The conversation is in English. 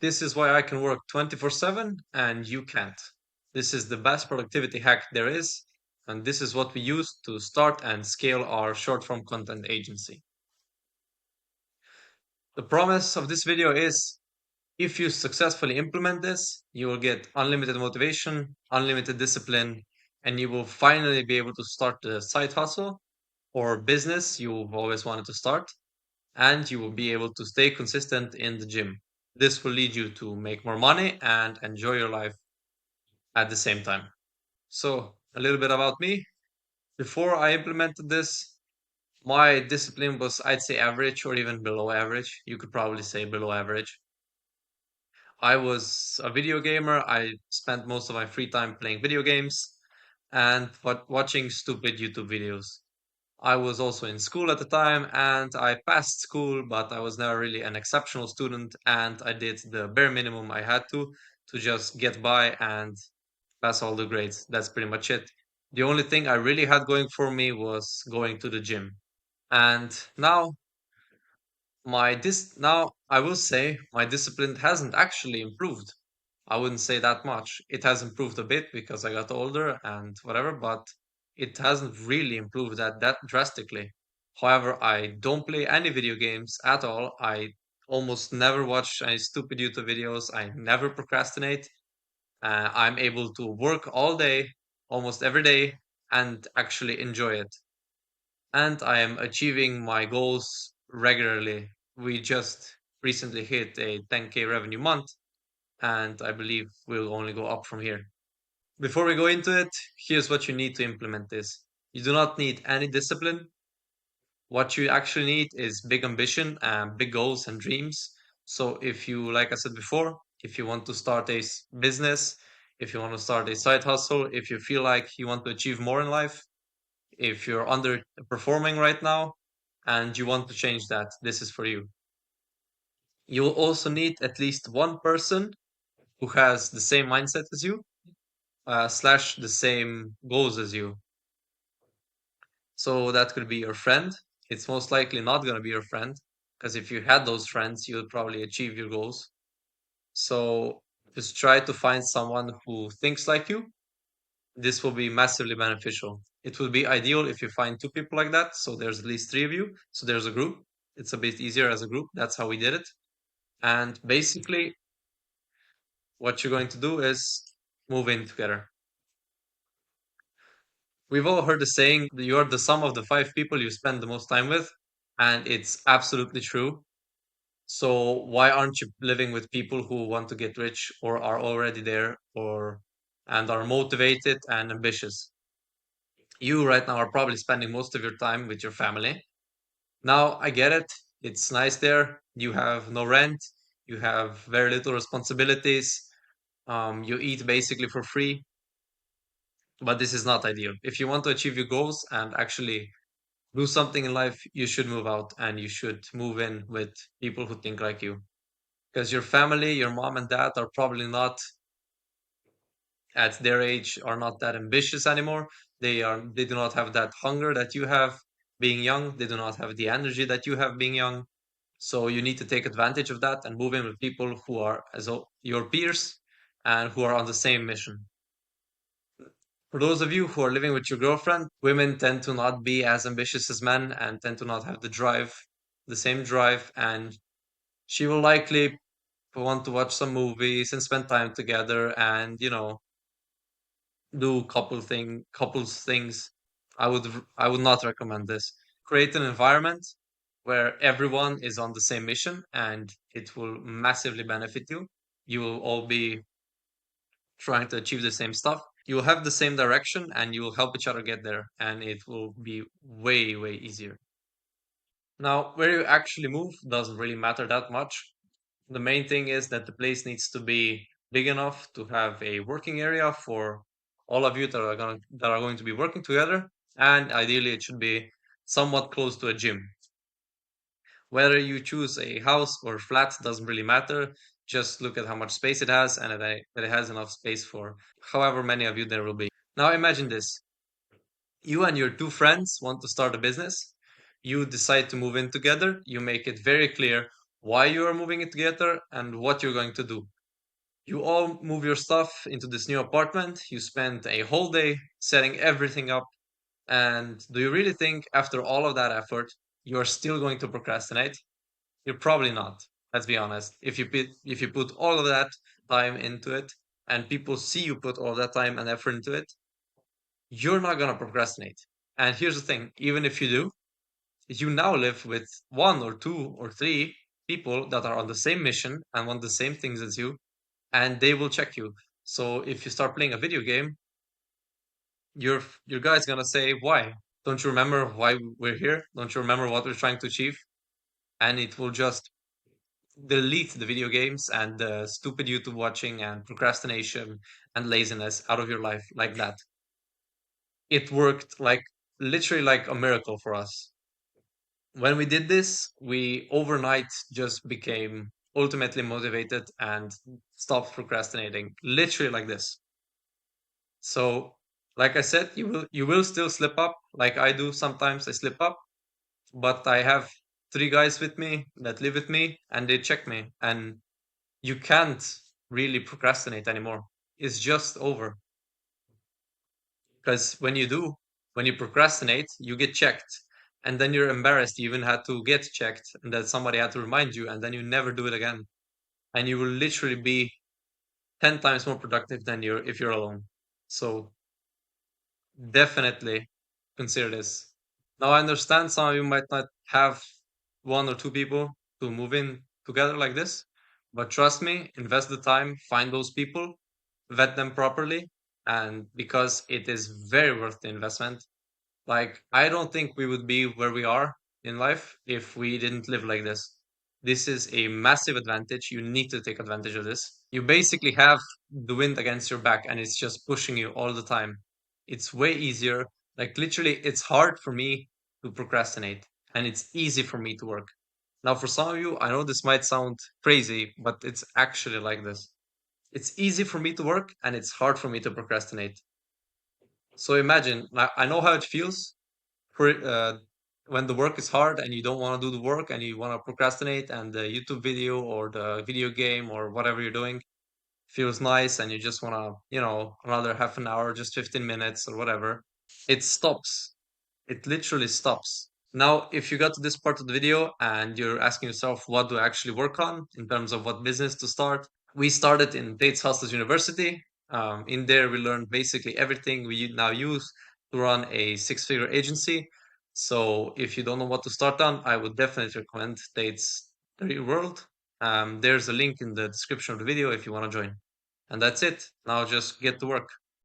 This is why I can work 24/7 and you can't. This is the best productivity hack there is, and this is what we use to start and scale our short form content agency. The promise of this video is if you successfully implement this, you will get unlimited motivation, unlimited discipline, and you will finally be able to start the side hustle or business you've always wanted to start, and you will be able to stay consistent in the gym. This will lead you to make more money and enjoy your life at the same time. So, a little bit about me. Before I implemented this, my discipline was, I'd say, average or even below average. You could probably say below average. I was a video gamer. I spent most of my free time playing video games and watching stupid YouTube videos. I was also in school at the time and I passed school, but I was never really an exceptional student and I did the bare minimum I had to just get by and pass all the grades. That's pretty much it. The only thing I really had going for me was going to the gym. And now I will say my discipline hasn't actually improved. I wouldn't say that much. It has improved a bit because I got older and whatever, but it hasn't really improved that drastically. However, I don't play any video games at all. I almost never watch any stupid YouTube videos. I never procrastinate. I'm able to work all day, almost every day, and actually enjoy it. And I am achieving my goals regularly. We just recently hit a 10K revenue month, and I believe we'll only go up from here. Before we go into it, here's what you need to implement this. You do not need any discipline. What you actually need is big ambition and big goals and dreams. So if you, like I said before, if you want to start a business, if you want to start a side hustle, if you feel like you want to achieve more in life, if you're underperforming right now and you want to change that, this is for you. You will also need at least one person who has the same mindset as you, slash the same goals as you. So that could be your friend. It's most likely not going to be your friend because if you had those friends, you would probably achieve your goals. So just try to find someone who thinks like you. This will be massively beneficial. It will be ideal if you find two people like that. So there's at least three of you. So there's a group. It's a bit easier as a group. That's how we did it. And basically, what you're going to do is move in together. We've all heard the saying that you're the sum of the five people you spend the most time with, and it's absolutely true. So why aren't you living with people who want to get rich or are already there or and are motivated and ambitious? You right now are probably spending most of your time with your family. Now I get it. It's nice there. You have no rent. You have very little responsibilities. You eat basically for free, but this is not ideal. If you want to achieve your goals and actually do something in life, you should move out and you should move in with people who think like you. Because your family, your mom and dad are probably not at their age are not that ambitious anymore. They do not have that hunger that you have being young. They do not have the energy that you have being young. So you need to take advantage of that and move in with people who are your peers and who are on the same mission. For those of you who are living with your girlfriend, women tend to not be as ambitious as men and tend to not have the same drive, and she will likely want to watch some movies and spend time together and, do couples things. I would not recommend this. Create an environment where everyone is on the same mission and it will massively benefit you. You will all be trying to achieve the same stuff. You will have the same direction and you will help each other get there, and it will be way, way easier. Now, where you actually move doesn't really matter that much. The main thing is that the place needs to be big enough to have a working area for all of you that are going to be working together, and ideally it should be somewhat close to a gym. Whether you choose a house or flat doesn't really matter. Just look at how much space it has and that it has enough space for however many of you there will be. Now imagine this. You and your two friends want to start a business. You decide to move in together. You make it very clear why you are moving it together, and what you're going to do. You all move your stuff into this new apartment. You spend a whole day setting everything up. And do you really think after all of that effort, you're still going to procrastinate? You're probably not. Let's be honest. If you put all of that time into it and people see you put all that time and effort into it, you're not going to procrastinate. And here's the thing, even if you do, you now live with one or two or three people that are on the same mission and want the same things as you, and they will check you. So if you start playing a video game, your guy's gonna say, "Why? Don't you remember why we're here? Don't you remember what we're trying to achieve?" And it will just delete the video games and the stupid YouTube watching and procrastination and laziness out of your life like that. It worked like literally like a miracle for us. When we did this, we overnight just became ultimately motivated and stopped procrastinating, literally like this. So, like I said, you will still slip up, like I do sometimes. I slip up, but I have three guys with me that live with me, and they check me, and you can't really procrastinate anymore. It's just over. Because when you procrastinate, you get checked, and then you're embarrassed. You even had to get checked, and that somebody had to remind you, and then you never do it again. And you will literally be 10 times more productive than you're if you're alone. So definitely consider this. Now, I understand some of you might not have one or two people to move in together like this, but trust me, invest the time, find those people, vet them properly, and because it is very worth the investment. Like, I don't think we would be where we are in life if we didn't live like this. This is a massive advantage. You need to take advantage of this. You basically have the wind against your back and it's just pushing you all the time. It's way easier. Like, literally, it's hard for me to procrastinate and it's easy for me to work. Now, for some of you, I know this might sound crazy, but it's actually like this. It's easy for me to work and it's hard for me to procrastinate. So imagine, I know how it feels for when the work is hard and you don't want to do the work and you want to procrastinate, and the YouTube video or the video game or whatever you're doing feels nice and you just want to, another half an hour, just 15 minutes or whatever. It stops. It literally stops. Now, if you got to this part of the video and you're asking yourself, what do I actually work on in terms of what business to start? We started in Dates Hostels University. In there, we learned basically everything we now use to run a six-figure agency. So if you don't know what to start on, I would definitely recommend Dates the Real World. There's a link in the description of the video if you want to join. And that's it. Now just get to work.